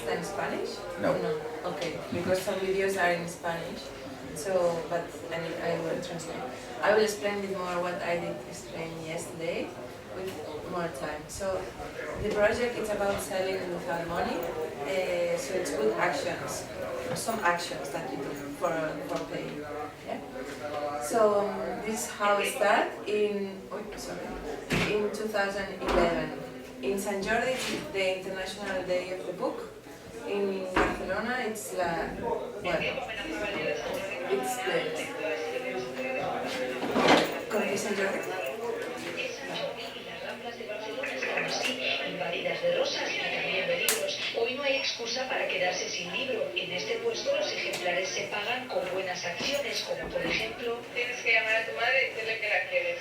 understand Spanish? No. No. Okay, because some videos are in Spanish. So, but I will translate. I will explain it more what I did explain yesterday with more time. So, the project is about selling without money. So it's good actions, some actions that you do for paying. Yeah. So this is how it started in 2011. In San Jordi, it's the International Day of the Book. In Barcelona, it's it's the ¿Conoces San Jordi? Inválidas de rosas y también de libros. Hoy no hay excusa para quedarse sin libro. En este puesto los ejemplares se pagan con buenas acciones, como por ejemplo... Tienes que llamar a tu madre y decirle que la quieres.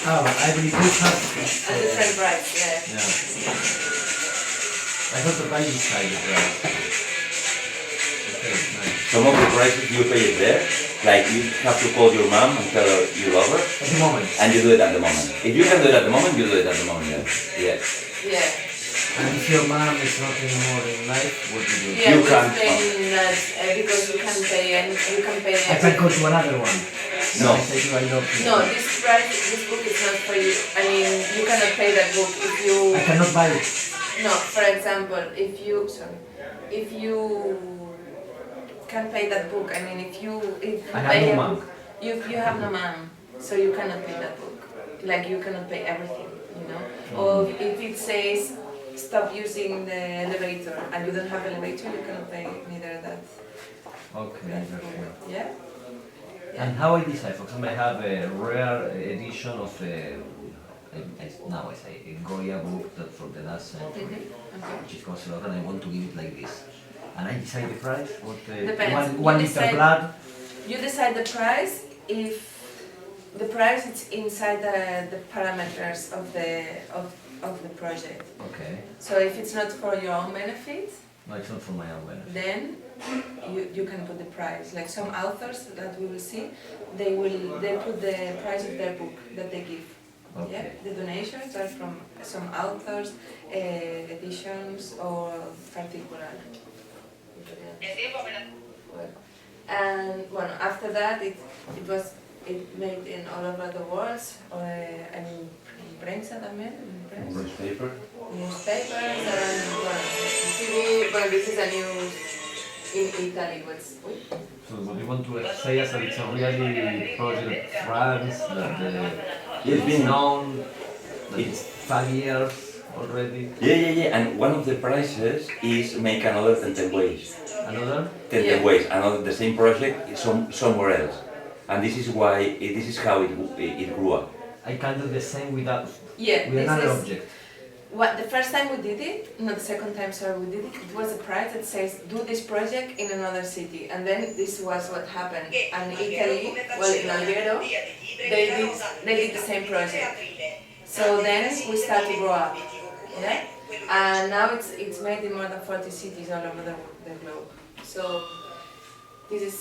Oh, every book has A different price, yeah. I thought the price inside the price. Okay, nice. Some of the prices you pay it there, like you have to call your mom and tell her you love her. At the moment. And you do it at the moment. If you can do it at the moment, you do it at the moment, yes. Yeah. And if your mom is not anymore in life, what do you do? Yeah, You we can't. explain that because you can pay and you can pay. I can go to another one. No. I say to I love you. No, this book is not for you. I mean, you cannot pay that book if you. I cannot buy it. No, for example, if you can pay that book. I mean, if you I have pay no a mom. book, you have no mom, so you cannot pay that book. Like you cannot pay everything, you know. Or if it says stop using the elevator and you don't have elevator, you cannot pay neither that. Okay, that perfect. book. Yeah. And how I decide? For example, I have a rare edition of now I say a Goya book that from the last century, Okay. which is cost a lot, and I want to give it like this. And I decide the price. What Depends. one You liter decide- blood. You decide the price if the price is inside the parameters of the project. Okay. So if it's not for your own benefit, No, it's not for my own benefit. then you can put the price. Like some authors that we will see, they put the price of their book that they give. Okay. Yeah, the donations are from some authors, editions or particular. And well, after that, it made in all over the world. I mean, prensa también, Newspaper. newspapers and well, TV. Well, this is a news in Italy. So what you want to say is that it's a really project France that It's it's been known, that It's- it's 5 years already. Yeah. And one of the prizes is make another 10 ways. Another? 10 Yeah. ways, another the same project somewhere else. And this is why this is how it grew up. I can do the same without Yeah, with this another is object. what the first time we did it, not the second time. Sorry, we did it. It was a prize that says do this project in another city, and then this was what happened. And Italy, well, in Alghero, they did the same project. So then we start to grow up, yeah. And now it's made in more than 40 cities all over the globe. So this is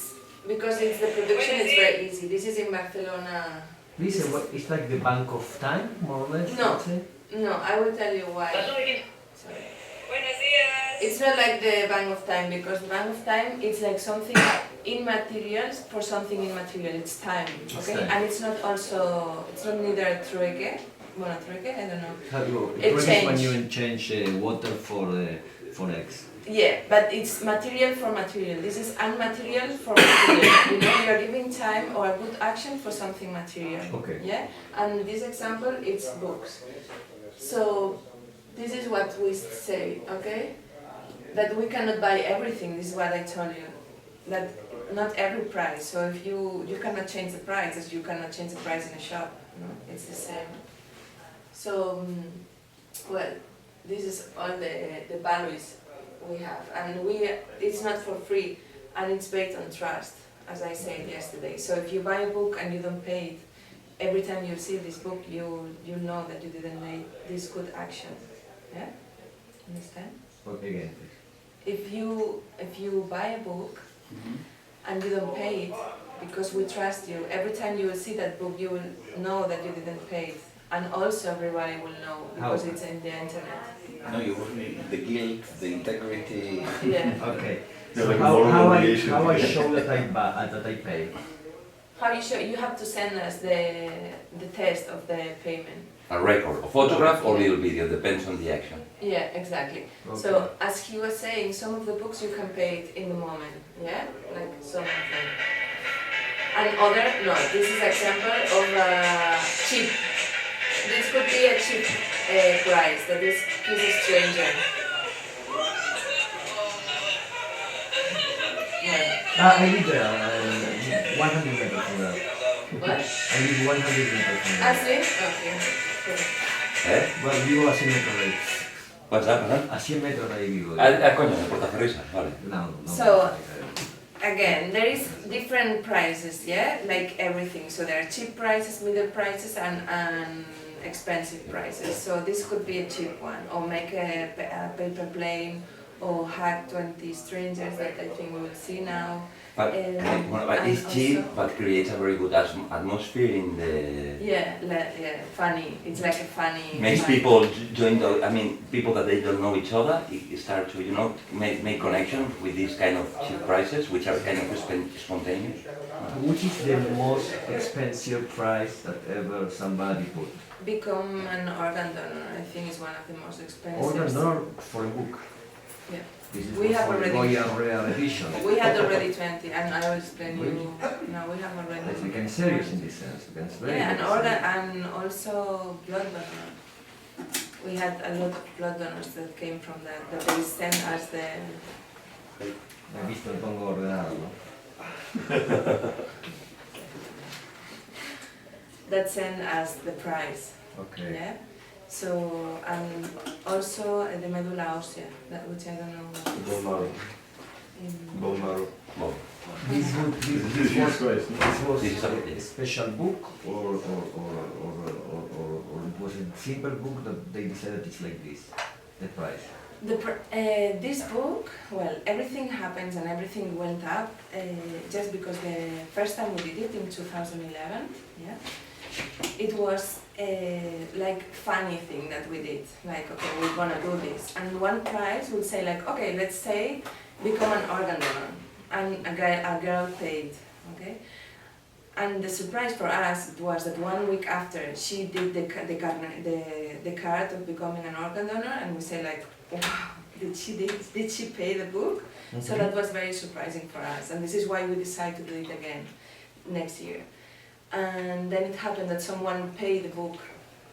because it's the production is very easy. This is in Barcelona. This is what it's like the bank of time, more or less. No. let's say. No, I will tell you why. Sorry. It's not like the Bank of Time because the Bank of Time it's like something immaterial for something immaterial. It's time, okay? time. And it's not neither trueque. Bueno, trueque, I don't know. How you It is when changed. you change water for eggs. Yeah, but it's material for material. This is unmaterial for material. You know, you are giving time or a good action for something material. Okay. Yeah, and this example it's books. So this is what we say, okay? That we cannot buy everything. This is what I told you. That not every price. So if you cannot change the price, as you cannot change the price in a shop. No, it's the same. So well, this is all the values we have, and it's not for free, and it's based on trust, as I said yesterday. So if you buy a book and you don't pay it, every time you see this book, you know that you didn't make this good action. Yeah, understand? Okay, again, please. if you buy a book and you don't pay it because we trust you, every time you will see that book, you will know that you didn't pay it, and also everybody will know because How? it's in the internet. No, you would need the guilt, the integrity. Yeah. Okay. There's So like a how, moral how I obligation how I to- show that that I pay? How you show? You have to send us the test of the payment. A record, a photograph or little video, depends on the action. Yeah, exactly. Okay. So as he was saying, some of the books you can pay it in the moment, yeah, like some of them. And other, no, this is example of cheap. This could be a cheap price that is a stranger. Yeah. I live there, 100 meters from there. What? I live 100 meters from Ah, there. sí? Okay. Cool. Eh? Well, vivo a 100 metros de ahí. What's that, perdón? A 100 metros de ahí vivo. Coño, de Portaferrisa, vale. No, no. So- Again, there is different prices, yeah, like everything. So there are cheap prices, middle prices, and expensive prices. So this could be a cheap one, or make a paper plane, or hack 20 strangers that I think we will see now. But, but and it's cheap, also- but creates a very good atmosphere in the... Yeah, funny. It's like a funny. Makes vibe. people join the, I mean, people that they don't know each other, start to, you know, make connections with these kind of cheap prices, which are kind of spontaneous. Which is the most expensive price that ever somebody put? Become an organ donor. I think is one of the most expensive. Organ donor for a book. Yeah. This is We have for already- Goya Rare Edition. We had already 20, and I will explain Really? you. No, we have Like, already. we can serious in this sense. We can very Yeah, and serious. organ, and also blood donor. We had a lot of blood donors that came from that they sent us the. Me he visto, me pongo ordenado, ¿no? That sent us the prize. Okay. Yeah. So and also the medulla ósea, that which I don't know. Bone marrow. In, Bone marrow. Well, This book, This is this huge was, price. This is a- a special book, or it was a simple book that they decided it's like this, the price. this book, well, everything happens and everything went up just because the first time we did it in 2011, yeah, it was like funny thing that we did, like, okay, we're gonna do this, and one prize would say like, okay, let's say become an organ donor, and a girl paid, okay. And the surprise for us was that 1 week after she did the card of becoming an organ donor, and we say like, wow, did she pay the book? So that was very surprising for us, and this is why we decided to do it again next year. And then it happened that someone paid the book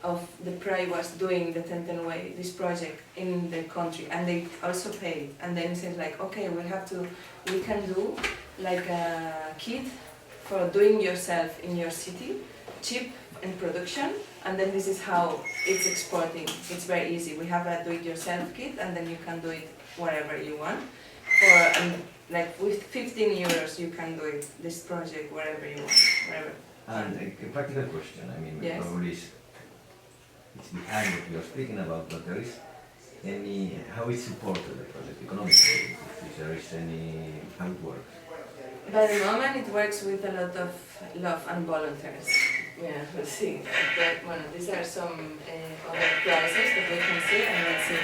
of the prize was doing the Tenten Way, this project in the country, and they also paid. And then it said like, okay, we can do like a kit for doing yourself in your city, cheap in production, and then this is how it's exporting. It's very easy. We have a do-it-yourself kit, and then you can do it wherever you want. Like with 15 euros, you can do it, this project wherever you want, wherever. And a practical question, I mean, Yes. probably it's behind what we are speaking about, but there is any, how is supported the project economically, if there is any, how it works? By the moment, it works with a lot of love and volunteers. Yeah, let's see. These are some other prices that we can see, and let's see.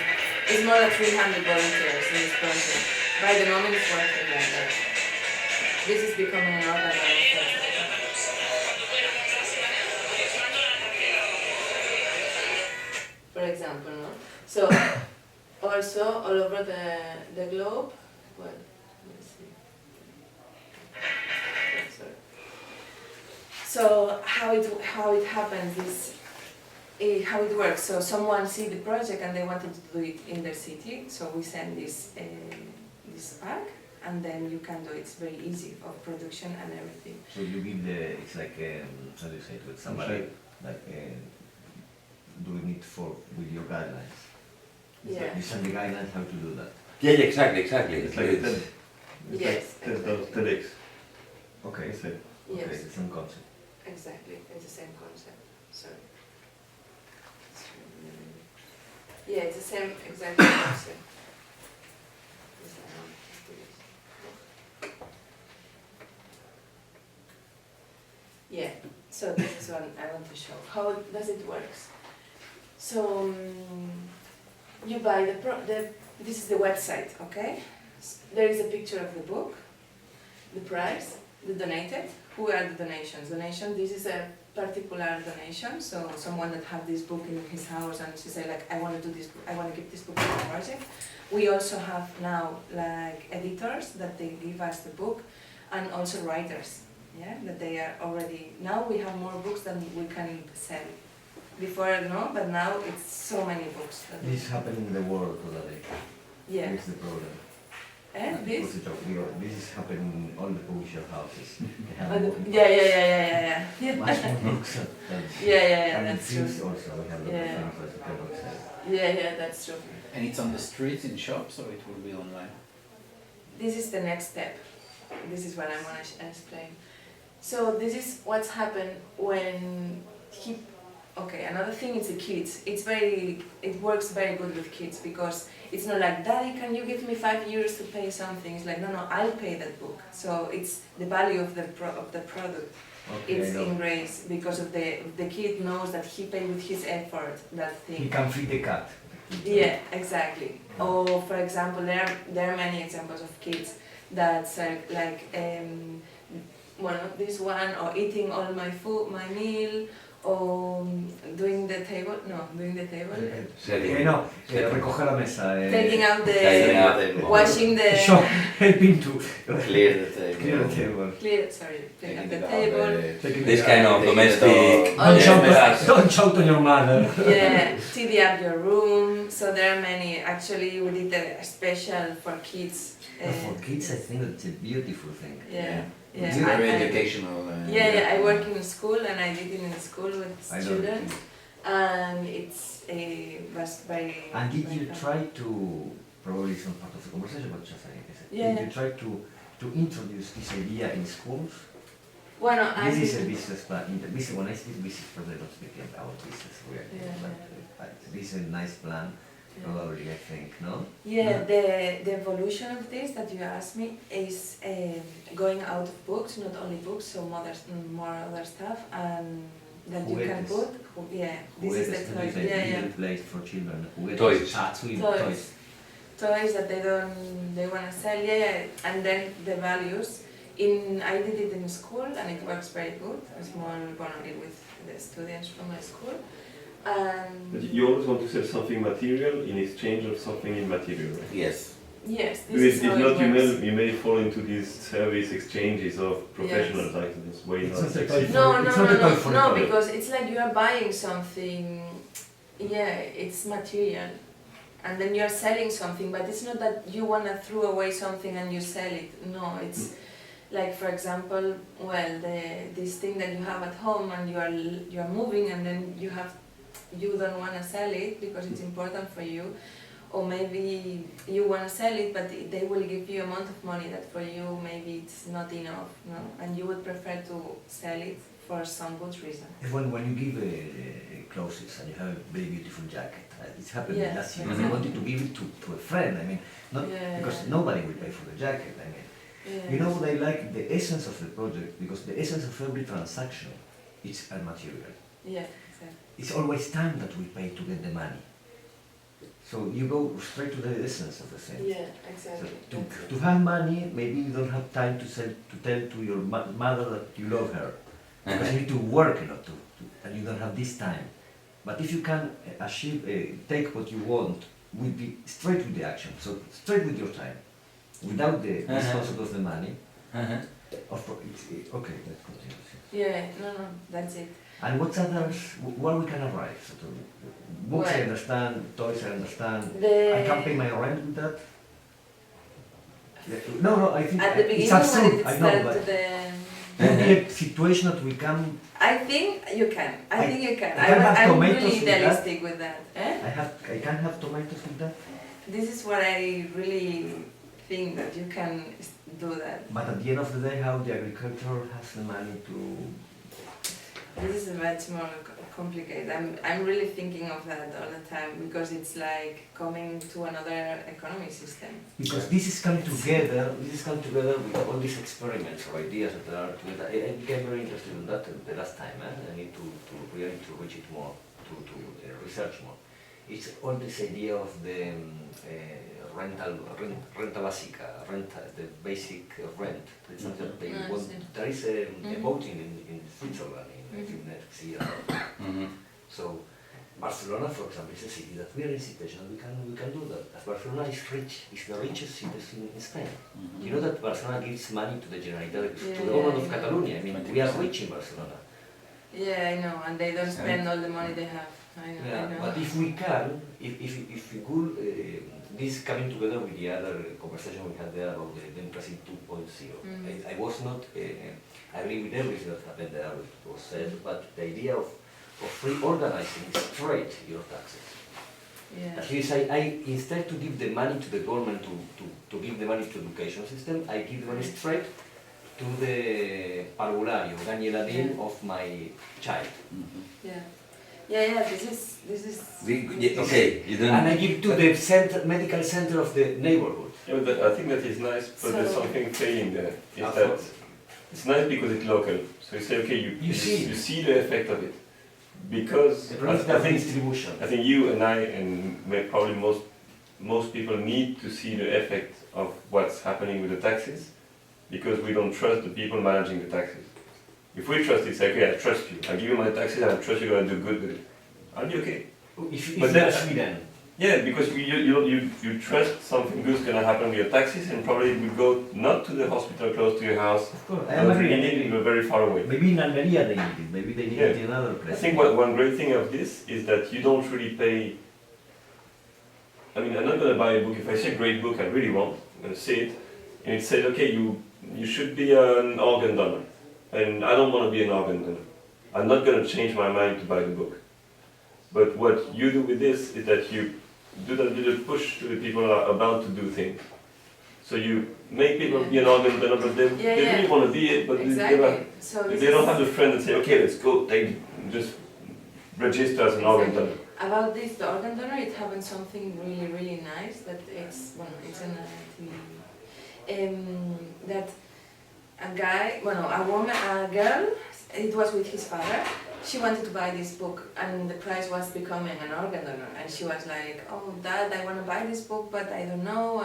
It's more than 300 volunteers in this project. By the moment, it's working like that. This is becoming an organization. For example, no? So, also all over the globe, well, let's see. Sorry. So how it happens is how it works. So someone see the project and they wanted to do it in their city. So we send this pack, and then you can do it. It's very easy of production and everything. So you give it's like, how do you say it, with somebody, like, doing it with your guidelines. It's Yeah. like you send the guidelines how to do that. Yeah, exactly. It's like It's- 10. It's Yes, like 10,000, 10x. Okay, That's it. Yes, okay, the same concept. exactly. It's the same concept. Sorry. Yeah, it's the same exact concept. It's Yeah, so this is what I want to show. How does it work? So you buy this is the website, okay? There is a picture of the book, the price, the donated. Who are the donations? This is a particular donation, so someone that have this book in his house and she say like, I want to do this, I want to give this book to my project. We also have now like editors that they give us the book, and also writers, yeah, that they are already, now we have more books than we can sell. Before, no, but now it's so many books. This happened in the world today. Yeah. This is the problem. This? What's the joke? This is happening in all the publisher houses. They have Yeah. much more books than Yeah, and that's films true. also. We have a lot Yeah. of films that cannot sell. Yeah, that's true. And it's on the streets in shops, or it will be online? This is the next step. This is what I want to explain. So this is what's happened when okay, another thing is the kids. It works very good with kids because it's not like, Daddy, can you give me €5 to pay something? It's like, no, I'll pay that book. So it's the value of the product. Okay, It's I know. enraged because of the kid knows that he paid with his effort that He thing. can feed the cat. Yeah, exactly. Or for example, there are many examples of kids that say like, well, this one, or eating all my food, my meal, or doing the table. No, recoger la mesa. Taking out Taking out the, the- washing the, Shop, helping to Clear the table. clear the table. cleaning up Taking the it out, table. Taking This the- kind of Taking the domestic. dog. Yeah. Don't shout on your mother. Yeah, tidy up your room. So there are many. Actually, we did a special for kids. For kids, I think it's a beautiful thing. Yeah. It's Yeah, very I- educational. Yeah, I work in a school and I did it in a school with I know. students, and was very. And did you very fun. try to, probably some part of the conversation, but just Yeah. did you try to introduce this idea in schools? Bueno, I This is a did- business plan. In the business, when I speak business, probably not speaking about business really. Yeah, But this is a nice plan, probably, I think, no? Yeah, the evolution of this that you asked me is going out of books, not only books, so more other stuff, and that you can Juguetes. put. This is the toy. Juguetes, like Yeah, little place for children. Juguetes. Toys. Toys. Toys that they want to sell. Yeah, and then the values. I did it in school and it works very good. A small bundle with the students from my school. But you always want to sell something material in exchange of something immaterial. Right? Yes. Yes, this Because is how if not, it works. you may fall into these service exchanges of professional items, way It's not not a sexy. toy. No, It's not a toy for no, a toy. because it's like you are buying something, it's material. And then you are selling something, but it's not that you want to throw away something and you sell it. No, it's like, for example, this thing that you have at home and you are moving and then you don't want to sell it because it's important for you. Or maybe you want to sell it, but they will give you amount of money that for you maybe it's not enough, no? And you would prefer to sell it for some good reason. When you give clothes and you have a very beautiful jacket, it's happened Yes, last year. exactly. You wanted to give it to a friend. I mean, not Yeah. because nobody will pay for the jacket. I mean, Yeah. you know what I like? The essence of the project, because the essence of every transaction is a material. Yeah, exactly. It's always time that we pay to get the money. So you go straight to the essence of the thing. Yeah, So exactly. to have money, maybe you don't have time to tell to your mother that you love her. Because you need to work a lot and you don't have this time. But if you can achieve, take what you want, will be straight with the action, so straight with your time, without the this concept of the money. Okay, let's continue. Yeah, no, that's it. And what's others, where we can arrive? So books I Well, understand, toys I understand. I can pay my rent with that. No, I think At the it's beginning when absurd, it I know, started but the... could be a situation that we can. I think you can. I think you can. I can have I'm tomatoes really with that. idealistic with that. I can have tomatoes with that. This is what I really think that you can do that. But at the end of the day, how the agriculture has the money to. This is a much more complicated. I'm really thinking of that all the time because it's like coming to another economy system. Because this is coming together. This is coming together with all these experiments or ideas that are together. I became very interested in that the last time. I need to really to reach it more, to research more. It's all this idea of the renta básica, the basic rent. It's something that they want. There is a voting in Switzerland in next year. So Barcelona, for example, is a city that we are in situation we can do that. As Barcelona is rich, it's the richest city in Spain. You know that Barcelona gives money to the Generalitat, to the government of Catalonia. I mean, we are rich in Barcelona. Yeah, I know, and they don't spend all the money they have. I know. But if we can, if we could, this coming together with the other conversation we had there about the democracy 2.0. I was not, I agree with everything that happened there, it was said, but the idea of reorganizing straight your taxes. Yeah. At least I instead to give the money to the government to give the money to the education system, I give the money straight to the parvulario, Ganieladin of my child. Yeah, this is. Okay, you don't. And I give to the medical center of the neighborhood. Yeah, but I think that is nice, but there's something failing there. Is that it's nice because it's local. So you say, okay, you see the effect of it. Because I think you and I and probably most people need to see the effect of what's happening with the taxes, because we don't trust the people managing the taxes. If we trust it, say, okay, I trust you, I give you my taxes and I trust you're going to do good with it, I'll be okay. But then Sweden. Yeah, because you trust something good is going to happen with your taxes, and probably it will go not to the hospital close to your house. Of course, I agree. It will very far away. Maybe in Almeria they need it, maybe they need it in another place. I think one great thing of this is that you don't really pay. I mean, I'm not going to buy a book. If I see a great book I really want, I'm going to see it, and it says, okay, you should be an organ donor, and I don't want to be an organ donor. I'm not going to change my mind to buy the book. But what you do with this is that you do that little push to the people who are about to do things. So you make people be an organ donor, but they really want to be it, but they don't have the friend that say, okay, let's go, they just register as an organ donor. About this, the organ donor, it happened something really, really nice, that it's in a TV, that a girl, it was with his father, she wanted to buy this book, and the price was becoming an organ donor, and she was like, oh Dad, I want to buy this book, but I don't know,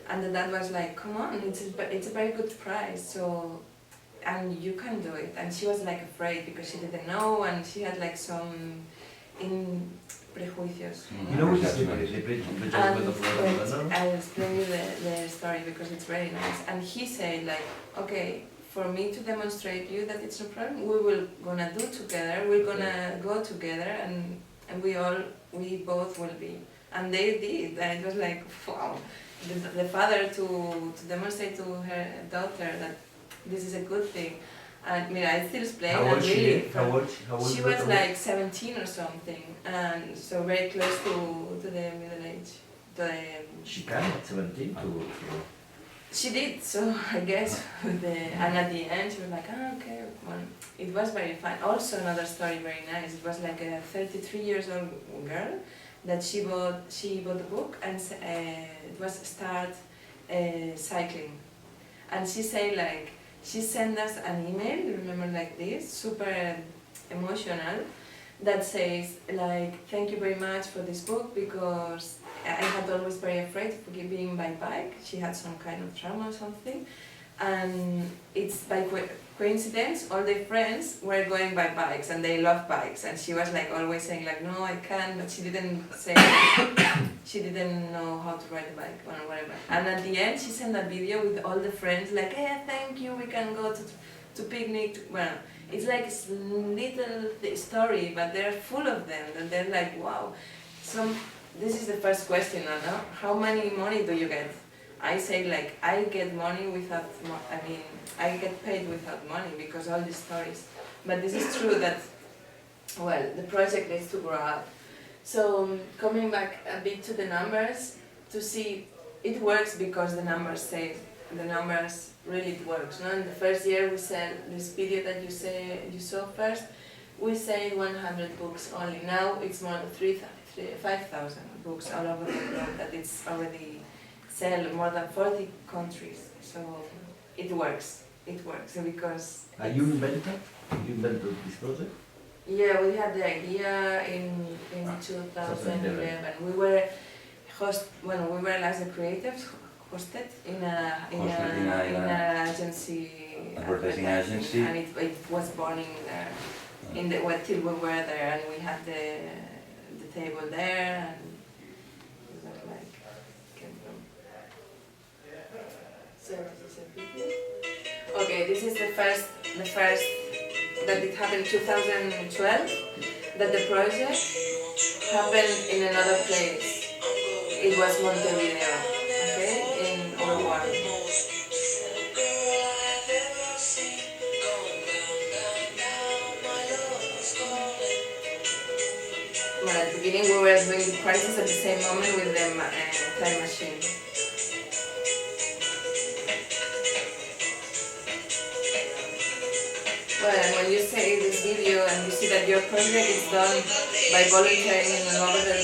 and the dad was like, come on, it's a very good price, so, and you can do it, and she was like afraid because she didn't know, and she had like some prejuicios. You know what is the judgment of organ donor? I'll explain you the story because it's very nice, and he said like, okay, for me to demonstrate you that it's no problem, we're gonna do together, we're gonna go together, and we both will be. And they did, and it was like, wow. The father to demonstrate to her daughter that this is a good thing. And I still explain. How old she was like 17 or something, and so very close to the middle age. She can at 17 to... She did, so I guess, and at the end she was like, okay, well, it was very fun. Also another story very nice, it was like a 33 years old girl that she bought the book, and it was start cycling. And she said like, she sent us an email, remember like this, super emotional, that says like, thank you very much for this book because I had always very afraid of being by bike. She had some kind of trauma or something, and it's by coincidence all their friends were going by bikes and they love bikes, and she was like always saying like, no, I can't, but she didn't say she didn't know how to ride a bike or whatever. And at the end she sent a video with all the friends like, hey, thank you, we can go to picnic. Well, it's like a little story, but they're full of them, and they're like, wow. This is the first question, no? How many money do you get? I say like, I get money without, I get paid without money because all these stories. But this is true that, well, the project needs to grow up. So coming back a bit to the numbers, to see it works because the numbers say, the numbers really works. No? In the first year we said this video that you saw first, we say 100 books only. Now it's more than 5,000 books all over the globe that it's already sell in more than 40 countries. So it works. It works because. Are you inventor? You invented this project? Yeah, we had the idea in 2011. We were when we were as the creatives hosted in an agency. Advertising agency. And it was born in the till we were there, and we had the table there, and it was like came from. So this is a video. Okay, this is the first that it happened in 2012. That the project happened in another place. It was Montevideo, okay, in Uruguay. Well, at the beginning we were doing the prices at the same moment with the time machine. Well, and when you say this video and you see that your project is done by volunteering in another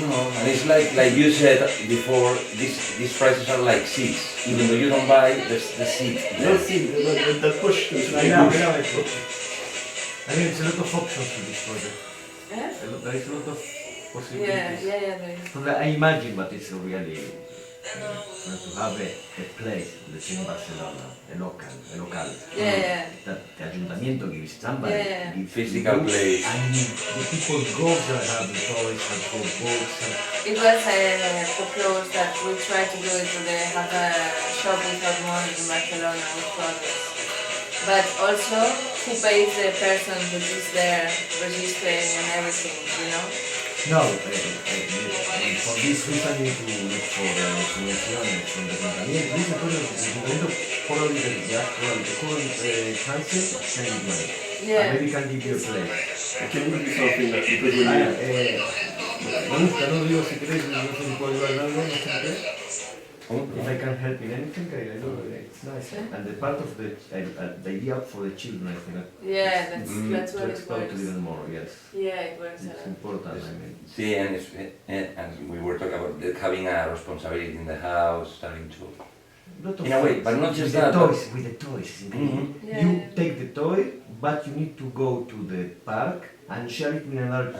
No, and it's like you said before, these prices are like seeds. Even though you don't buy the seed. No, see, the push. I mean, it's a lot of options to this project. Yeah? There is a lot of possibilities. Yeah, there is. So I imagine, but it's really to have a place, let's say in Barcelona, a local. Yeah. That the ayuntamiento gives somebody, Yeah. gives Physical books, place. and the people go there have the toys and for books. It was proposed that we try to do it to have a shop without money in Barcelona with products. But also, who pays the person who is there registering and everything, you know? No, for this reason you need to look for subvenciones from the ayuntamiento. This is probably the current council spending money. Yeah. And maybe can give you a place. Can you do something that because when you Me gusta, no digo si querés, no sé si puedo ayudar en algo, no sé qué. If I can help in anything, I do it. It's nice. Yeah. And the part of the idea for the children, I think. Yeah, that's To what it exploit works. even more, yes. Yeah, it works a It's lot. important, I mean. See, and we were talking about having a responsibility in the house, starting to. In a way, but not just that. With the toys, it's incredible. Yeah. You take the toy, but you need to go to the park and share it with another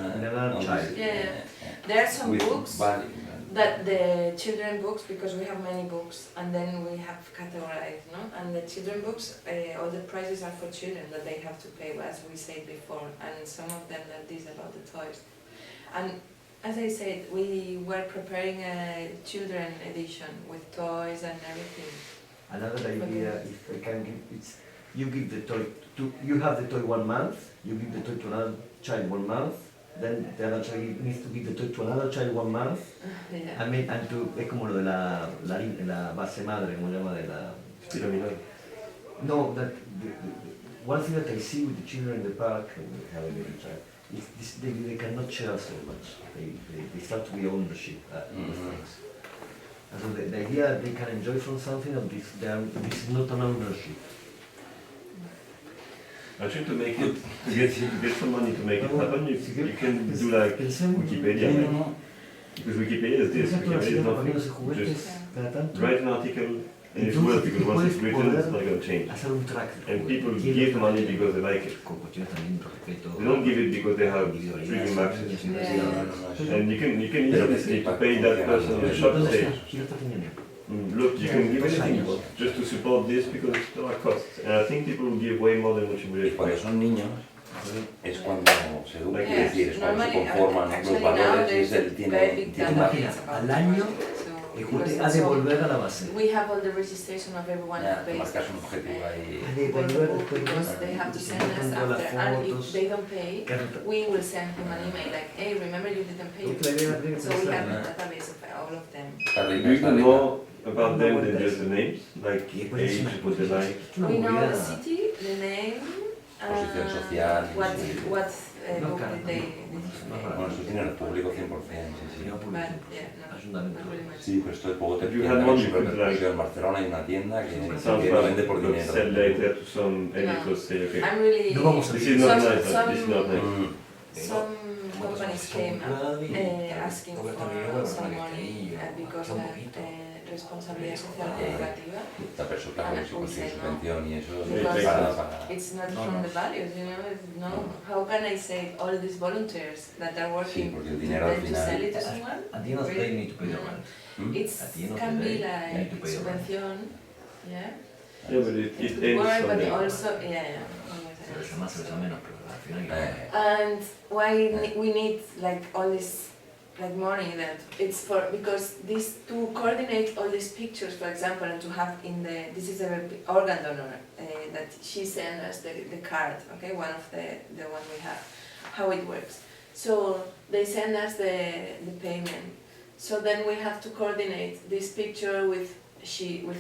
child. Yeah. There are some With books value. that the children books, because we have many books, and then we have categorized, no? And the children books, all the prices are for children that they have to pay, as we said before, and some of them that these about the toys. And as I said, we were preparing a children edition with toys and everything. Another idea, if I can give, it's you give the toy to, you have the toy 1 month, you give the toy to another child 1 month, then the other child needs to give the toy to another child 1 month. Yeah. I mean, and to, es como lo de la base madre, como llama de la... piramidal. No, that one thing that I see with the children in the park, and we have a little child, is this, they cannot share so much. They start to be ownership of things. And so the idea they can enjoy from something of this, this is not an ownership. I try to make it, to get some money to make it happen, you can do like Wikipedia. No. Because Wikipedia is this, Wikipedia is nothing. Just write an article and it's worth because once it's written, it's not going to change. Hacer un track. And people give money because they like it. Con cuestiones también de respeto. They don't give it because they have streaming access. And you can easily say to pay that person in the shop to say, look, you can give anything you want, just to support this because there are costs. And I think people will give way more than what you would Y cuando expect. son niños es cuando se educan, Yeah. es decir, es cuando se Normally, conforman los actually now valores y there's es a el very big tiene database about al año, so a devolver a la base. we have all the registration of everyone Ya, who te pays. marcas un objetivo ahí. A devolver después. Because they have to send us after, and if they don't pay, we will send him an email like, hey, remember you didn't pay. So we have a database of all of them. Está Do rica, you está know rica. more about them than just the names? Like age, what they like? We know the city, the name, Posición social, what sí. what No, book claro, did they no, pay? no. Bueno, eso es dinero público 100%, sí, sí. Dinero But público. yeah, no, Ayuntamiento. not really much. Sí, pero esto es poco te You had tienda, one en like- en Barcelona hay una tienda que Sounds lo vende por like you dinero. sell later to some editors, say, okay, I'm really. No vamos a this is not Some- nice, some- this is not nice. Mm. Some companies came up asking for some money because of responsabilidad social corporativa. Está pero eso, claro, si consigues no. subvención y eso Because para... it's not No, from no. the values, you know. No, how can I say all these volunteers that are Sí, working porque el dinero al then to sell it final... to someone? At the end of the day, you need to pay the rent. ¿Mm? It's At the end of can the be day, you need to like pay the rent. subvención, yeah. Yeah, but it It ends work, but something. also yeah. Se besa más, se besa menos, pero al final hay que pagar. And why we need like all this like money that it's for because this to coordinate all these pictures, for example, and to have in the this is a organ donor that she sent us the card, okay, one of the one we have, how it works. So they send us the payment. So then we have to coordinate this picture with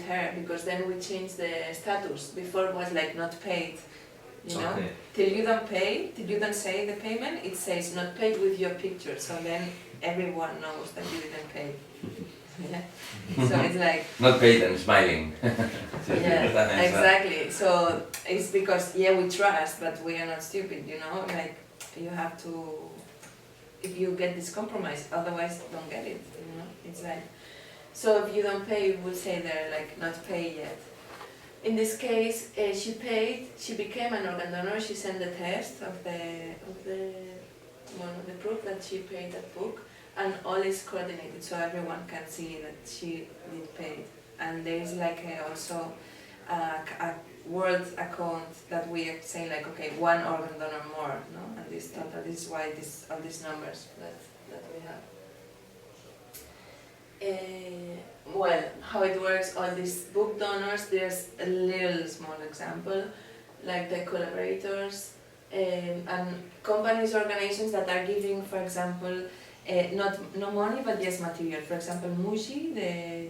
her because then we change the status. Before it was like not paid. You know, Okay. till you don't pay, till you don't say the payment, it says not paid with your picture. So then everyone knows that you didn't pay. Yeah. So it's like Not paid and smiling. yeah, exactly. So it's because yeah we trust, but we are not stupid. You know, like you have to if you get this compromise, otherwise don't get it. You know, it's like so if you don't pay, you will say they're like not pay yet. In this case, she paid. She became an organ donor. She sent the test of the proof that she paid that book, and all is coordinated so everyone can see that she did pay. And there is like also a world account that we are saying like okay, one organ donor more, no? And this total is why all these numbers that we have. Well, how it works, all these book donors, there's a little small example, like the collaborators and companies, organizations that are giving, for example, no money, but yes material. For example, Muji, the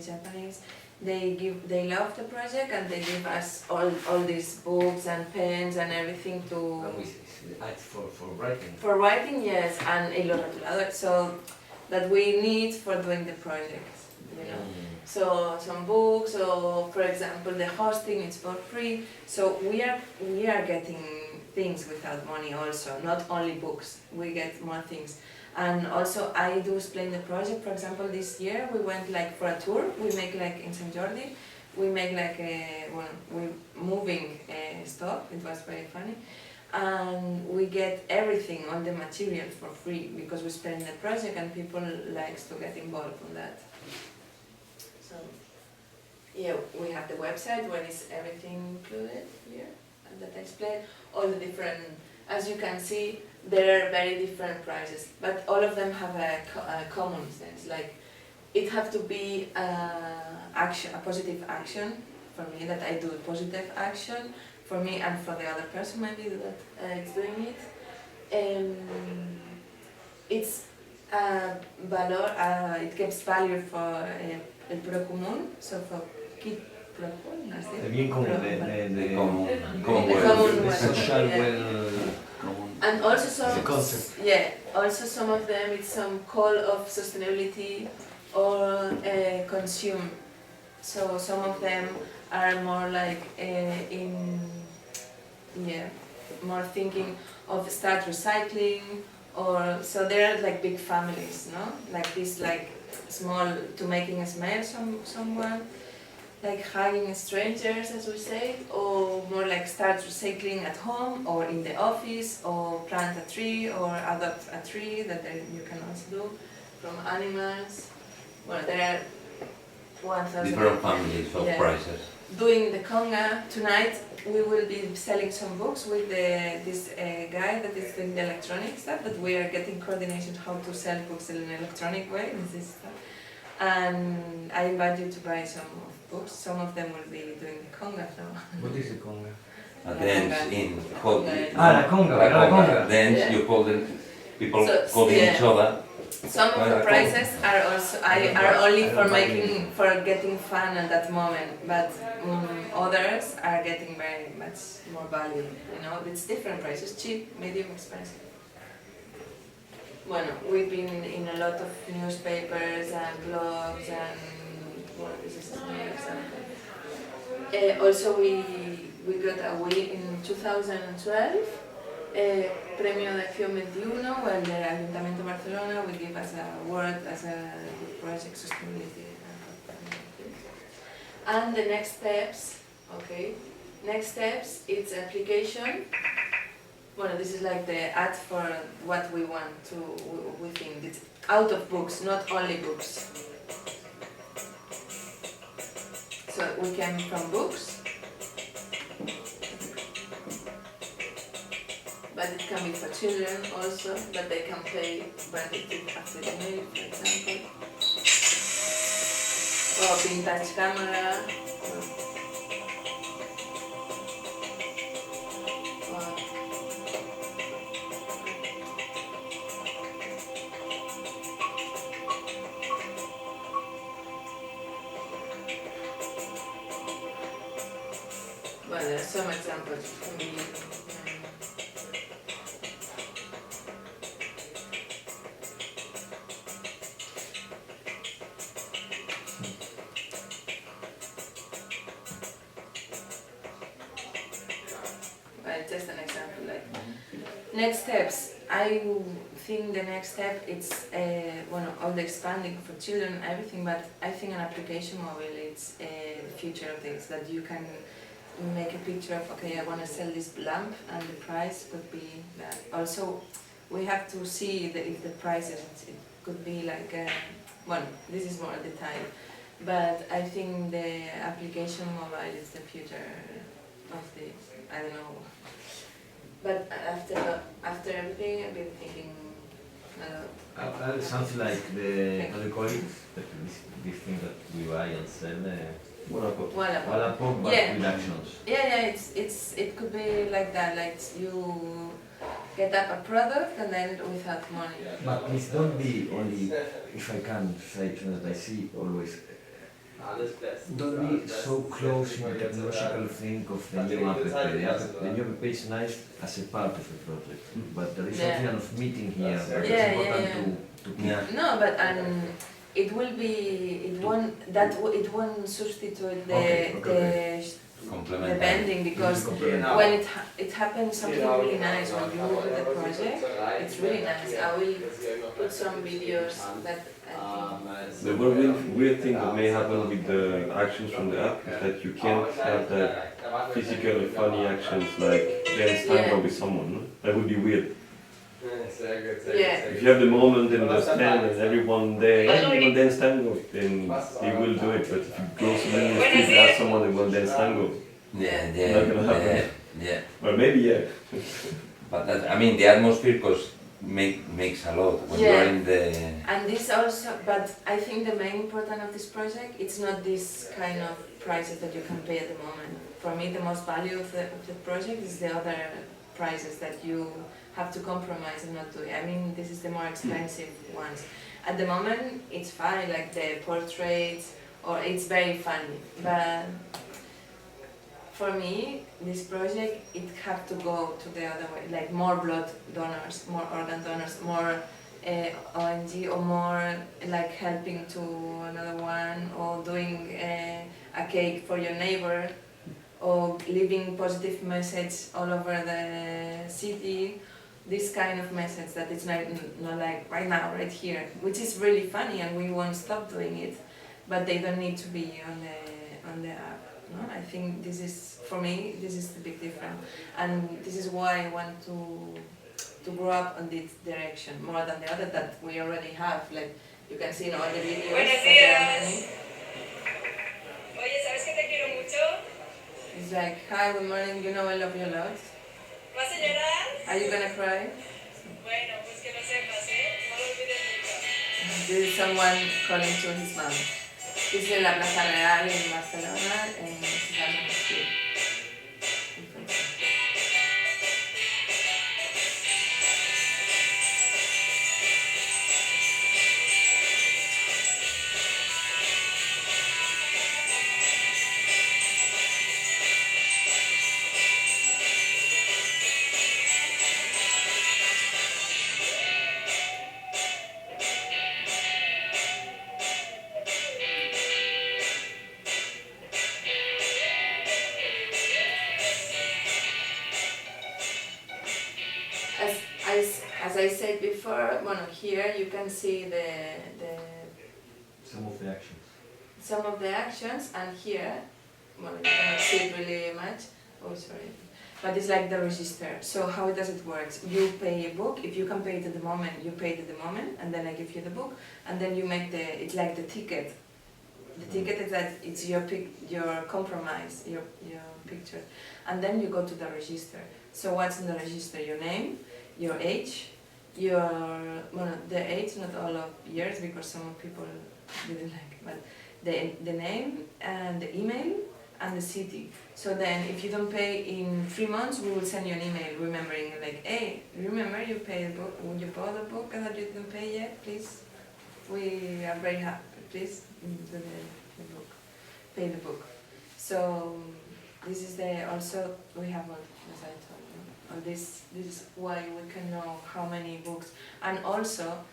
Japanese, they love the project and they give us all these books and pens and everything to... For writing. For writing, yes, and los rotuladores, so that we need for doing the project, you know. So some books, or for example the hosting is for free. So we are getting things without money also, not only books. We get more things. And also I do explain the project. For example, this year we went like for a tour. We make like in St. Jordi, we make like we moving stuff. It was very funny. And we get everything, all the material for free because we spend the project and people likes to get involved in that. So yeah, we have the website where is everything included here and that I explain all the different, as you can see, there are very different prices, but all of them have a common sense, like it have to be action, a positive action for me, that I do a positive action for me and for the other person maybe that is doing it. It's valor, it gives value for el pro común, so for keep pro común, El bien común, de Common The well. common the well, social yeah. well. And also The concept. also some of them it's some call of sustainability or consume. So some of them are more like more thinking of start recycling, or so there are like big families, no? Like this, like small to making a smile someone, like hugging strangers, as we say, or more like start recycling at home or in the office, or plant a tree or adopt a tree that you can also do from animals. Well, there are 1,000 Different families of yeah. prices. Doing the conga tonight, we will be selling some books with this guy that is doing the electronic stuff, that we are getting coordination how to sell books in an electronic way, this stuff. And I invite you to buy some of books. Some of them will be doing the conga now. What is the conga? A dance in called Yeah. La conga, la conga. dance. Yeah. You call them people So, calling yeah. each other. Some of the prices are also are only for getting fun at that moment, but others are getting very much more value. You know, it's different prices: cheap, medium, expensive. Bueno, we've been in a lot of newspapers and blogs and well, this is another example. Also, we got a win in 2012. Premio de Acción 21, where the Ayuntamiento de Barcelona will give us an award as a good project sustainability. And the next steps, okay, next steps, it's application. Well, this is like the ad for what we want to, we think. It's out of books, not only books. So we came from books. But it can be for children also, but they can pay when they did after the meal, for example. Or vintage camera. Well, there are some examples from the just an example. Like next steps, I think the next step it's all the expanding for children, everything. But I think an application mobile it's the future of things that you can make a picture of. Okay, I want to sell this lamp, and the price could be that. Also, we have to see if the prices it could be like this is more detail. But I think the application mobile is the future of this. I don't know. But after everything, I've been thinking a lot. Something like the, how do you call it? This thing that we buy and sell. Wallapop, but with actions. Yeah, it could be like that. Like you get up a product and then without money. But please don't be only, if I can say that I see always. Don't be so close in the technological thing of the new app. The new app is nice as a part of the project, but there is something of meeting here that is important to keep. No, but it will be, it won't substitute the bending, because when it happens something really nice when you do the project, it's really nice. I will put some videos that The one weird thing that may happen with the actions from the app is that you can't have that physical funny actions like dance tango with someone. No? That would be weird. Yeah. If you have the moment in the stand and everyone there, everyone dance tango, then they will do it. But if you go somewhere in the street and ask someone that will dance tango, not gonna happen. Yeah. Well, maybe yeah. But that, I mean, the atmosphere makes a lot when you're in the. And this also, but I think the main important of this project, it's not this kind of prices that you can pay at the moment. For me, the most value of the project is the other prices that you have to compromise and not do it. I mean, this is the more expensive ones. At the moment, it's fine, like the portraits, or it's very funny. But for me, this project, it have to go to the other way, like more blood donors, more organ donors, more ONG, or more like helping to another one, or doing a cake for your neighbor, or leaving positive message all over the city. This kind of message that it's not like right now, right here, which is really funny, and we won't stop doing it, but they don't need to be on the app. No? I think this is, for me, this is the big difference, and this is why I want to grow up on this direction more than the other that we already have. Like you can see in all the videos. Buenos días. Oye, ¿sabes que te quiero mucho? It's like, hi, good morning, you know I love you a lot. ¿Vas a llorar? Are you gonna cry? Bueno, pues que lo sepas, ¿eh? No lo olvides nunca. This is someone calling to his mom. This is en la Plaza Real en Barcelona en 2002. I said before, well, here you can see Some of the actions. some of the actions, and here, well, you cannot see it really much. Oh, sorry. But it's like the register. So how does it work? You pay a book. If you can pay it at the moment, you pay it at the moment, and then I give you the book, and then you make it's like the ticket. The ticket is that it's your compromise, your picture, and then you go to the register. So what's in the register? Your name, your age, the age, not all of years, because some people didn't like it, but the name and the email and the city. So then if you don't pay in 3 months, we will send you an email remembering, like, hey, remember you paid the book, you bought the book and that you didn't pay yet, please. We are very happy, please do the book, pay the book. So this is also, we have all, as I told you, all this is why we can know how many books, and also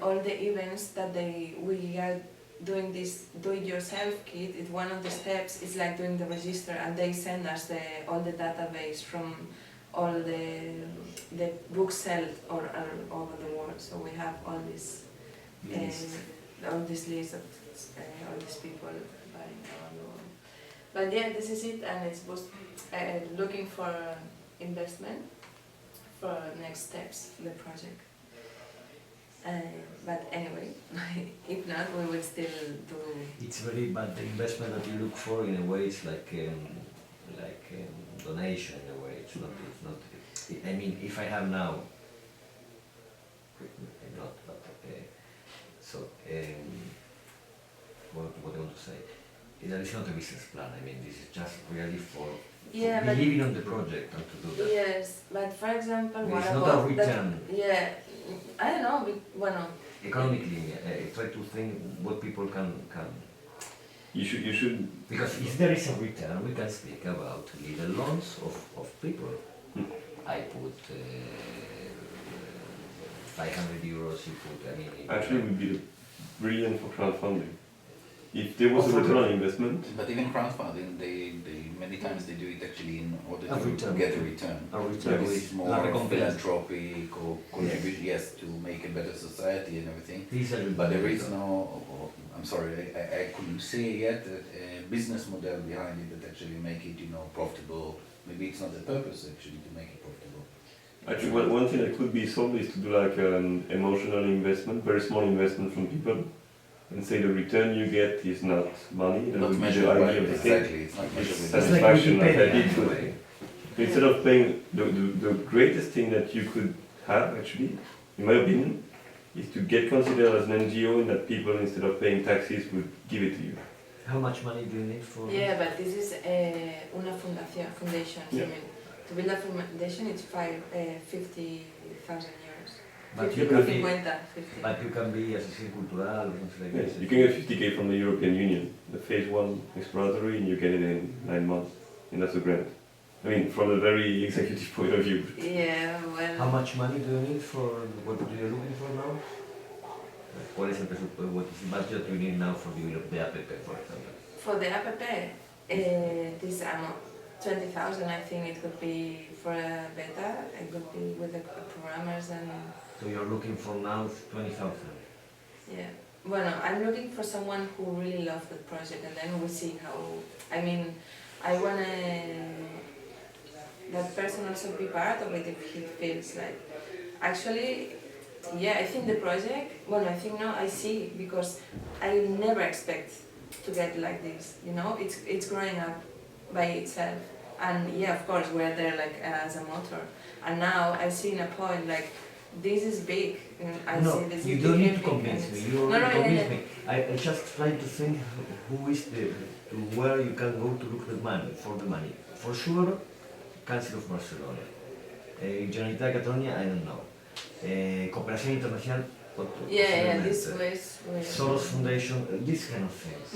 all the events that we are doing this do-it-yourself kit. It's one of the steps. It's like doing the register, and they send us all the database from all the books sold all over the world. So we have all this all this list of all these people buying around the world. But yeah, this is it, and it's looking for investment for next steps in the project. But anyway, if not, we will still do. It's very bad. The investment that you look for, in a way, is like donation. In a way, it's not. I mean, if I have now, not. But so what I want to say, that is not a business plan. I mean, this is just really for believing on the project and to do that. Yes, but for example, what It's about not a return. Yeah, I don't know. Bueno. Economically, try to think what people can. You should. Because if there is a return, we can speak about little loans of people. I put 500 euros. You put. I mean. Actually, it would be brilliant for crowdfunding. If there was a return on investment. But even crowdfunding, they many times they do it actually in order A to return. get a return. A return So is it's more like a philanthropic or contribution, yes, to make a better society and everything. These are But there is no, I'm sorry, I couldn't see yet a business model behind it that actually make it, profitable. Maybe it's not the purpose actually to make it profitable. Actually, one thing that could be solved is to do like an emotional investment, very small investment from people, and say the return you get is not money, that Not would be measured the by, idea of the thing. exactly, it's not measured with It's like Satisfaction, like I Wikipedia, did in a with way. Instead of paying, the greatest thing that you could have, actually, in my opinion, is to get considered as an NGO, and that people, instead of paying taxes, would give it to you. How much money do you need for? Yeah, but this is una foundation. Yeah. I mean, to build a foundation, it's 50,000 euros. But 50, you can be. 50. But you can be association cultural or something like Yes, this. you can get 50k from the European Union, the phase 1 exploratory, and you get it in 9 months, and that's a grant. I mean, from a very executive point of view. Yeah, well. How much money do you need for what are you looking for now? What is the budget you need now for the app, for example? For the app, this amount, 20,000, I think it could be for a beta. It could be with the programmers and. So you're looking for now 20,000. Yeah. Well, I'm looking for someone who really loves the project, and then we see how. I mean, I wanna that person also be part of it if he feels like. Actually, yeah, I think the project. Well, I think now I see, because I never expect to get like this. It's growing up by itself, and yeah, of course we're there like as a motor, and now I see in a point like. This is big. I No, see this you is don't big need to convince me. You already convinced me. I just try to think who is to where you can go to look for the money. For sure, Council of Barcelona. Barcelona-Catalonia, I don't know. Cooperación Internacional. Yeah, this was. Soros Foundation, this kind of things.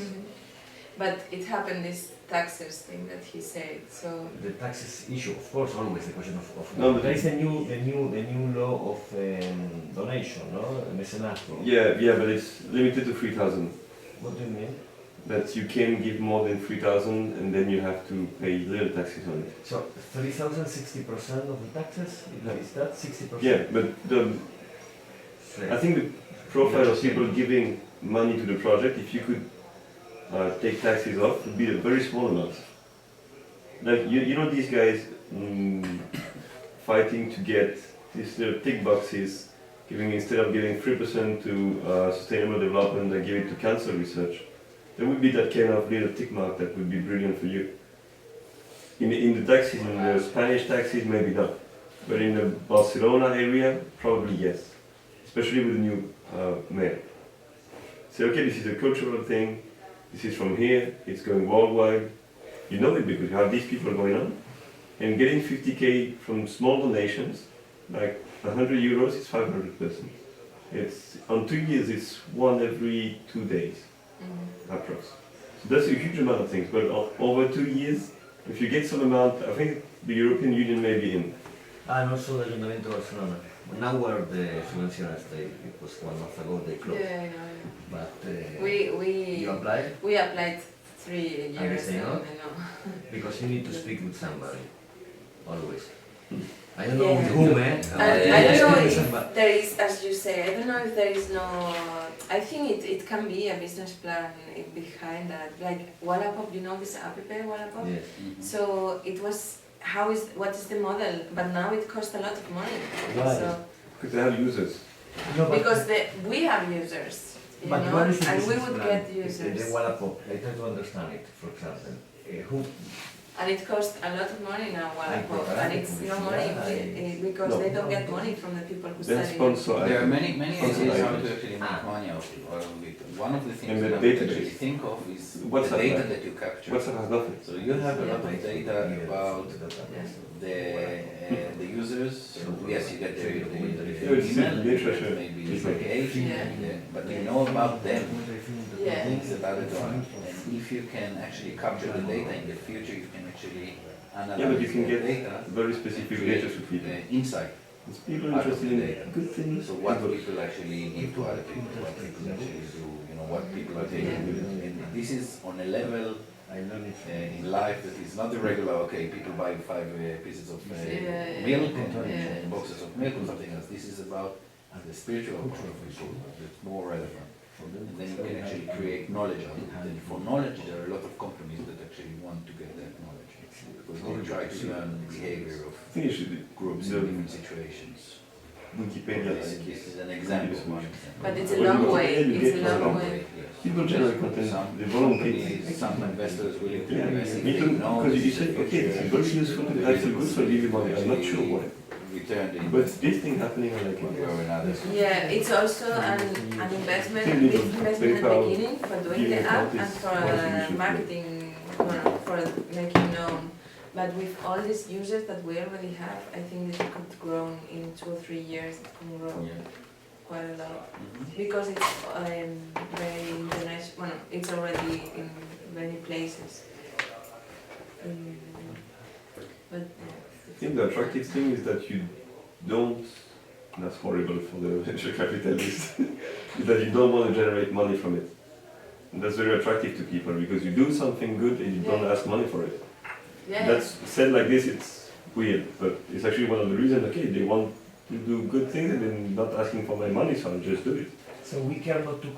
But it happened, this taxes thing that he said, so. The taxes issue, of course, always the question of. No, but there is the new law of donation, no? Mecenato. Yeah, but it's limited to 3,000. What do you mean? that you can give more than 3,000 and then you have to pay little taxes on it. So 3,000, 60% of the taxes? Is that 60%? Yeah, but I think the profile of people giving money to the project, if you could take taxes off, would be a very small amount. Like, you know these guys fighting to get these little tick boxes, instead of giving 3% to sustainable development, they give it to cancer research. There would be that kind of little tick mark that would be brilliant for you. In the taxis, in the Spanish taxis, maybe not. But in the Barcelona area, probably yes. Especially with the new mayor. Say, okay, this is a cultural thing, this is from here, it's going worldwide. You know it because you have these people going on. And getting 50k from small donations, like 100 euros is 500 persons. It's, on 2 years, it's one every 2 days, approx. So that's a huge amount of things, but over 2 years, if you get some amount, I think the European Union may be in. And also the Ayuntamiento de Barcelona. Now we're the subvenciones, it was 1 month ago they closed. Yeah. But We you applied? We applied 3 years And they say no? and no. Because you need to speak with somebody, always. I don't know Yeah. with whom, eh? I don't know Speak with somebody. if there is, as you say, I don't know if there is no, I think it can be a business plan behind that. Like Wallapop, you know this app, Wallapop? Yes. So it was, what is the model? But now it costs a lot of money. Why? So, Because they have users. No, but- because we have users, you But know, what is the and we business would plan? get users. The Wallapop, I try to understand it, for example. Who, And it costs a lot of money now, Wallapop, and it's no money because they don't get money from the people who Then study. sponsor. There are many ideas Sponsor how items. to actually make money out of it. One of the things And the that I would database. actually think of is What's the that data like? that you capture. WhatsApp has nothing. So you have a lot of Yeah. data about the users. So yes, you get their Yeah, it's email, you literature. get maybe It's their like- age, Yeah. but you know about them, Yeah. things about it are. And if you can actually capture the data in the future, you can actually analyze Yeah, but you can the get data, very specific data to people. insight. It's people out of interested the in data. good things. So what people actually give to other people, what people actually do, you know, what people are taking. And this is on a level in life that is not the regular, okay, people buy 5 pieces of Yeah. milk and Yeah. boxes of milk or something else. This is about the spiritual part of people that's more relevant. And then you can actually create knowledge out of it. And for knowledge, there are a lot of companies that actually want to get that knowledge. Because they try to learn the behavior of I think you should groups in different situations. Wikipedia. This is an example of one. But it's a long way, it's a long way. People generate content, Some they volunteer. companies, some investors willing to Yeah, invest if me they too, know because you this say, is okay, this is very useful, I feel good, so I give you money, I'm not sure why. Return the But this thing happening, I like one it. way or another. Yeah, it's also an investment, Think big little investment at the PayPal, beginning for doing giving the app out and is for one thing you should do. marketing, for making known. But with all these users that we already have, I think that it could grow in 2 or 3 years, it can grow quite a lot. Because it's very international, well, it's already in many places. But I think the attractive thing is that you don't, that's horrible for the venture capitalist, is that you don't want to generate money from it. And that's very attractive to people because you do something good and you don't Yeah. ask money for it. yeah, That's said like this, it's weird, but it's actually one of the reasons, okay, they want to do good things and then not asking for my money, so I'll just do it. So we care not to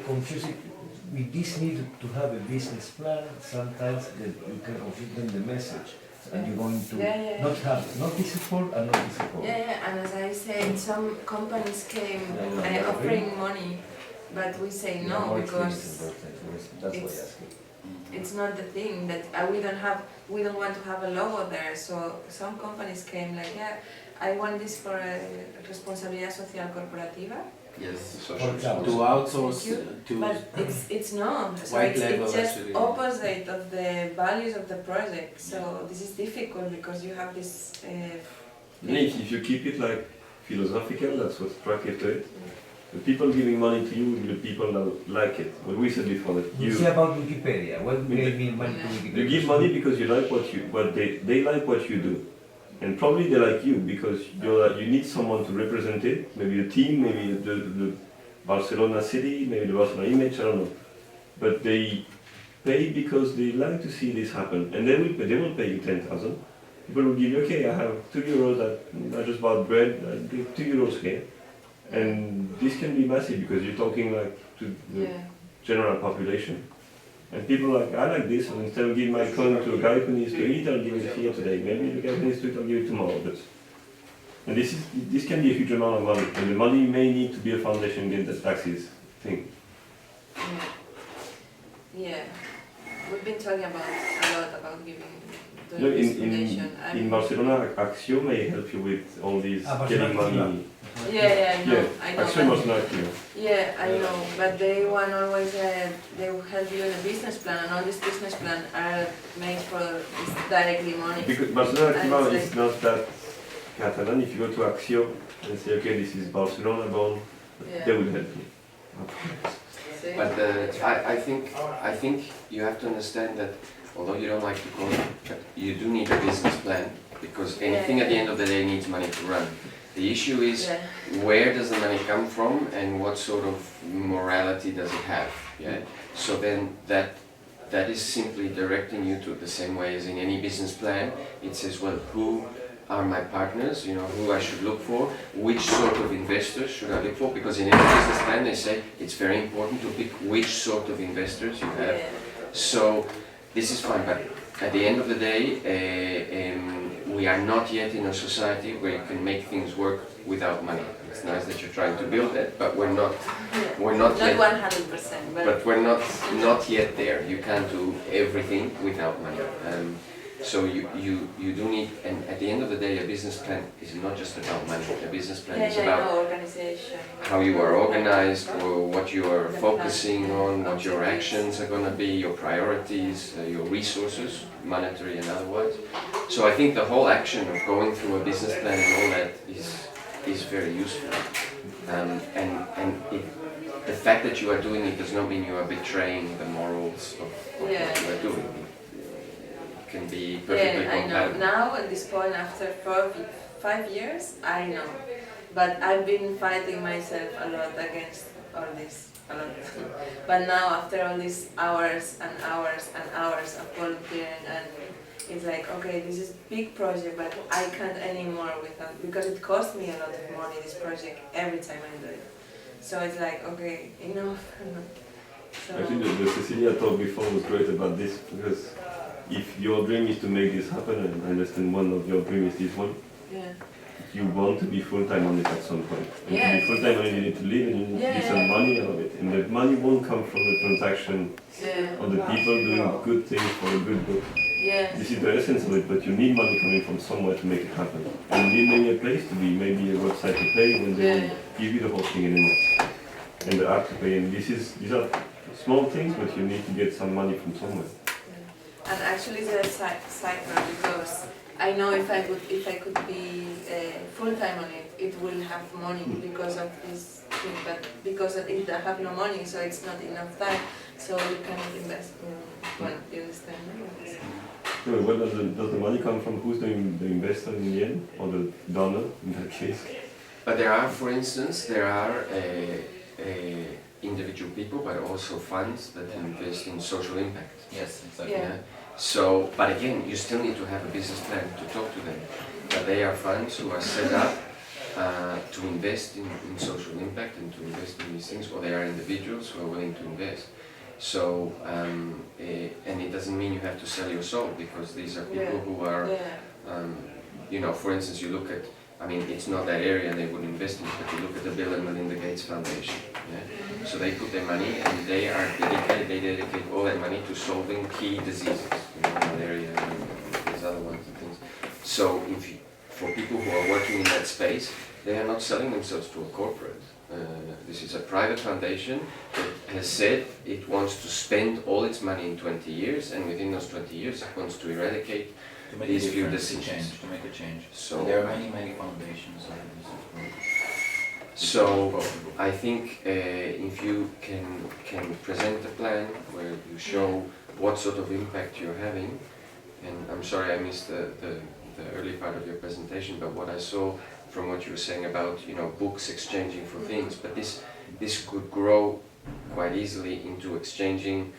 confuse it. We just need to have a business plan. Sometimes that you can confuse them the message, and you're going to Yeah. not have not this support and not this support. yeah, and as I said, some companies came offering money, but we say no because that's why I it's- ask you. it's not the thing that we don't want to have a logo there. So some companies came like, yeah, I want this for a responsabilidad social corporativa, Yes, For example. to outsource Thank you. to but it's not. So White it's label just actually. opposite of the values of the project. So this is difficult because you have this. And if you keep it like philosophical, that's what's attractive to it. The people giving money to you will be the people that like it. What we said before, that You say about Wikipedia. What do they mean money to Wikipedia? you give money because you like what they like what you do. And probably they like you because you need someone to represent it, maybe a team, maybe the Barcelona city, maybe the Barcelona image, I don't know. but they pay because they like to see this happen, and they will pay you 10,000. People will give you, okay, I have €2 that I just bought bread, I give €2 here, and this can be massive because you're talking like to the Yeah. general population. And people are like, I like this, and instead of giving my coin to a guy who needs to eat, I'll give it here today. Maybe the guy who needs to eat, I'll give it tomorrow. And this can be a huge amount of money, and the money may need to be a foundation against the taxes thing. Yeah. Yeah. We've been talking a lot about doing No, this foundation. in Barcelona, Axio may help you with all these getting money. Yeah, I know. Yeah, I know. Axio must not you. Yeah, I know, but they want always, they will help you in a business plan, and all these business plans are made for this directly money. Because Barcelona-Catalonia And is not that Catalan. If you go to Axio and say, okay, this is Barcelona born, Yeah. they will help you. See? But I think you have to understand that although you don't like to call it, but you do need a business plan because anything at the end of the day needs money to run. The issue is Yeah. where does the money come from and what sort of morality does it have? Yeah. So then that is simply directing you to the same way as in any business plan. It says, well, who are my partners, you know, who I should look for, which sort of investors should I look for, because in any business plan they say it's very important to pick which sort of investors you have. Yeah. So this is fine, but at the end of the day, we are not yet in a society where you can make things work without money. It's nice that you're trying to build that, but we're not Not yet. 100%, But we're not yet there. You can't do everything without money. So you do need, and at the end of the day, a business plan is not just about money. A business plan is about organization. how you are organized, or what you are focusing on, what your actions are going to be, your priorities, your resources, monetary and otherwise. So I think the whole action of going through a business plan and all that is very useful. The fact that you are doing it does not mean you are betraying the morals of what you are doing. It can be perfectly Yeah, I know. compatible. Now at this point, after 5 years, I know. But I've been fighting myself a lot against all this, a lot. But now after all these hours and hours and hours of volunteering, and it's like, okay, this is big project, but I can't anymore without, because it costs me a lot of money, this project, every time I do it. So it's like, okay, enough. So, I think the Cecilia talk before was great about this, because if your dream is to make this happen, and I understand one of your dreams is this one, yeah. you want to be full-time on it at some point. And Yeah. to be full-time on it, you need to live and you need to get some money out of it. And the money won't come from the transaction Yeah. or the people doing good things for a good book. Yeah. This is the essence of it, but you need money coming from somewhere to make it happen. And you need maybe a place to be, maybe a website to pay when they will give you the hosting and the app to pay. And these are small things, but you need to get some money from somewhere. And actually it's a cycle, because I know if I could be full time on it, it will have money because of this thing, but because of it I have no money, so it's not enough time, so you cannot invest. Well, you understand? So where does the money come from? Who's the investor in the end, or the donor in that case? But there are, for instance, individual people, but also funds that invest in social impact. Yes, exactly. Yeah. So, but again, you still need to have a business plan to talk to them. But they are funds who are set up to invest in social impact and to invest in these things, or they are individuals who are willing to invest. So, and it doesn't mean you have to sell your soul, because these are people who are, you know, for instance, you look at, I mean, it's not that area and they would invest in it, but you look at the Bill and Melinda Gates Foundation. Yeah? So they put their money and they dedicate all their money to solving key diseases, you know, malaria and these other ones and things. So for people who are working in that space, they are not selling themselves to a corporate. This is a private foundation that has said it wants to spend all its money in 20 years, and within those 20 years it wants to eradicate To make these a few difference, to decisions. change, to make a change. So, There are many foundations like this. So I think if you can present a plan where you show what sort of impact you're having, and I'm sorry I missed the early part of your presentation, but what I saw from what you were saying about, you know, books exchanging for things, but this could grow quite easily into exchanging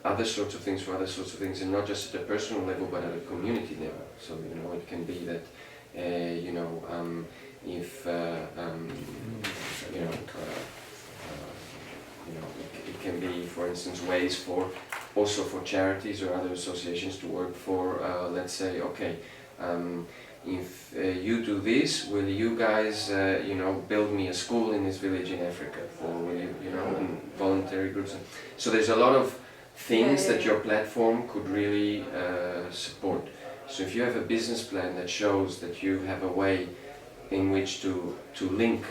other sorts of things for other sorts of things, and not just at a personal level but at a community level. So it can be that if it can be, for instance, ways for also for charities or other associations to work for, let's say, okay, if you do this, will you guys, build me a school in this village in Africa, or will you, in voluntary groups. So there's a lot of things that your platform could really support. So if you have a business plan that shows that you have a way in which to link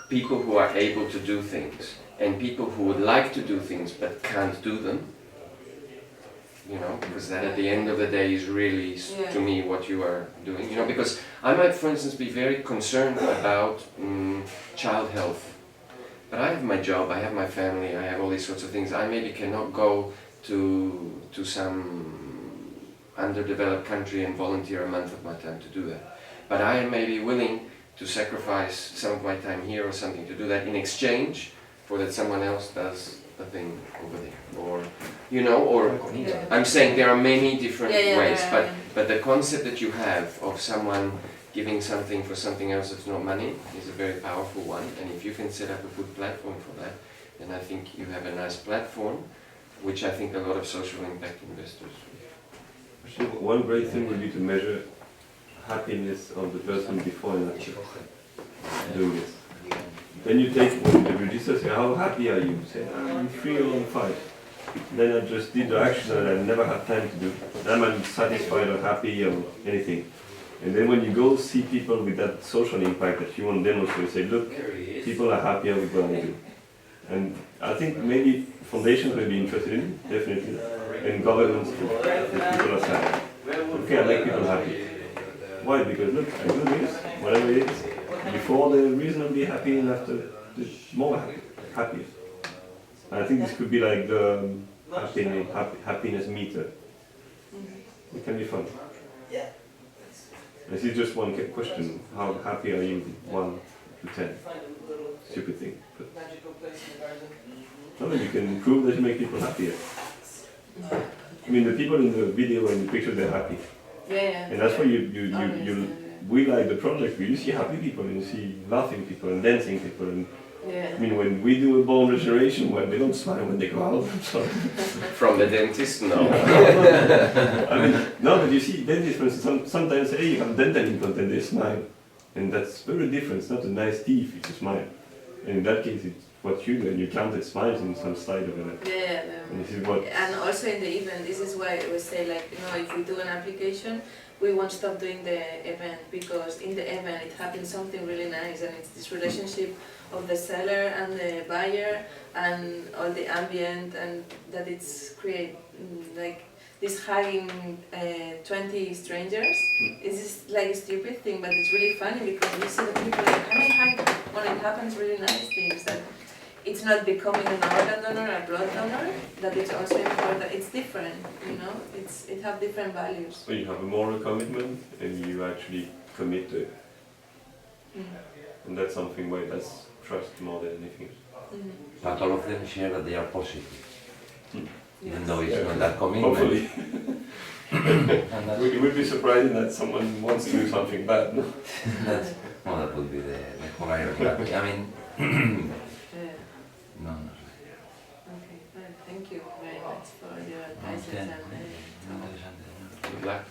people who are able to do things and people who would like to do things but can't do them, because that at the end of the day is really, to me, what you are doing. Because I might, for instance, be very concerned about child health, but I have my job, I have my family, I have all these sorts of things. I maybe cannot go to some underdeveloped country and volunteer a month of my time to do that. But I am maybe willing to sacrifice some of my time here or something to do that in exchange for that someone else does a thing over there. Or, I'm saying there are many different ways, but the concept that you have of someone giving something for something else that's not money is a very powerful one, and if you can set up a good platform for that, then I think you have a nice platform, which I think a lot of social impact investors. Actually, one great thing would be to measure happiness of the person before and after doing this. Then you take when the register, say, how happy are you? Say, I'm 3 or 5. Then I just did the action that I never had time to do. Then I'm satisfied or happy or anything. And then when you go see people with that social impact that you want to demonstrate, say, look, people are happier with what I do. And I think maybe foundations will be interested in it, definitely, and governments too, if people are sad. Okay, I make people happy. Why? Because look, I do this, whatever it is, before they're reasonably happy and after they're more happy. And I think this could be like the happiness meter. It can be fun. This is just one question, how happy are you, 1 to 10? Stupid thing. But you can prove that you make people happier. I mean, the people in the video and the picture, they're happy. And that's why we like the project, you see happy people, and you see laughing people and dancing people. And I mean, when we do a bone regeneration, well, they don't smile when they go out. So. From the dentist, no. I mean, no, but you see, dentists, for instance, sometimes say, hey, you have dental implant, and they smile. And that's very different. It's not a nice teeth, it's a smile. And in that case, it's what you do, and you counted smiles in some slide over there. And this is what. And also in the event, this is why we say, like, if we do an application, we won't stop doing the event, because in the event it happens something really nice, and it's this relationship of the seller and the buyer and all the ambient, and that it's create like this hugging 20 strangers. It's just like a stupid thing, but it's really funny because we see the people like, can I hug when it happens really nice things, that it's not becoming an organ donor or a blood donor, that it's also important. It's different, it have different values. So you have a moral commitment and you actually commit to it. And that's something where that's trust more than anything. But all of them share that they are positive. Even though it's not that commitment. Hopefully. It would be surprising that someone wants to do something bad. No? That would be the whole irony. I mean, no. Okay, well, thank you very much for your advice and Good luck.